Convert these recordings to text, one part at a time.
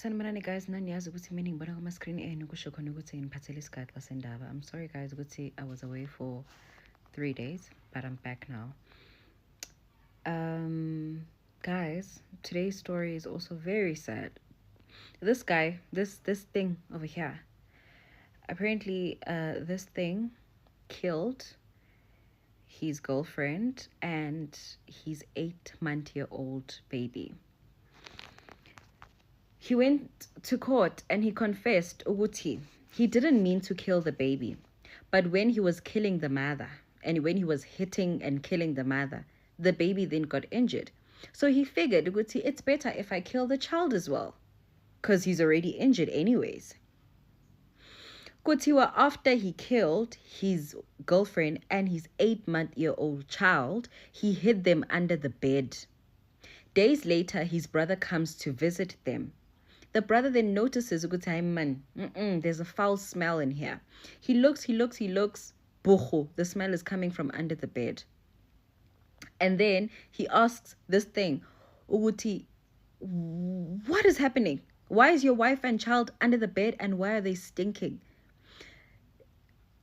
Sanibonani guys, naniyazi ukuthi mina ngibona kuma screen enu kusho khona ukuthi ngiphathele isigaxa sendaba. I'm sorry guys ukuthi I was away for 3 days, but I'm back now. Guys, today's story is also very sad. This guy, this thing over here, apparently this thing killed his girlfriend and his 8-month-old baby. He went to court and he confessed ukuthi he didn't mean to kill the baby, but when he was killing the mother and when he was hitting and killing the mother, the baby then got injured. So he figured ukuthi it's better if I kill the child as well, because he's already injured anyways. Kutiwa, after he killed his girlfriend and his 8-month-old child, he hid them under the bed. Days later, his brother comes to visit them. The brother then notices, there's a foul smell in here. He looks, buhu, the smell is coming from under the bed. And then he asks this thing, Uguti, what is happening? Why is your wife and child under the bed and why are they stinking?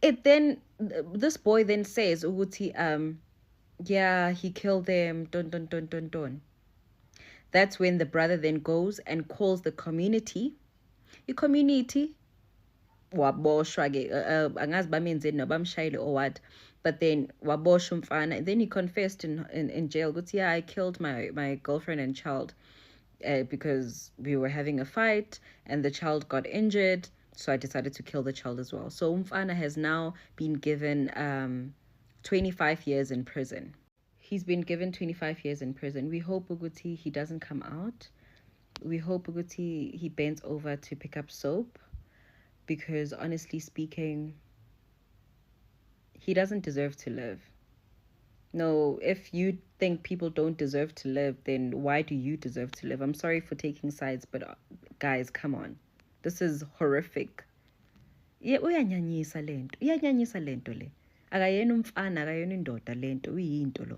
This boy then says, Uguti, yeah, he killed them, don. That's when the brother then goes and calls the community. The community, angazi or what, but then then he confessed in jail. Yeah, I killed my girlfriend and child because we were having a fight and the child got injured. So I decided to kill the child as well. So Umfana has now been given 25 years in prison. He's been given 25 years in prison. We hope Uguti he doesn't come out. We hope Uguti he bends over to pick up soap, because honestly speaking, he doesn't deserve to live. No, if you think people don't deserve to live, then why do you deserve to live? I'm sorry for taking sides, but guys, come on. This is horrific. Uyanyanyisa lento le. Akayena umfana, akayena indoda lento, uyinto lo.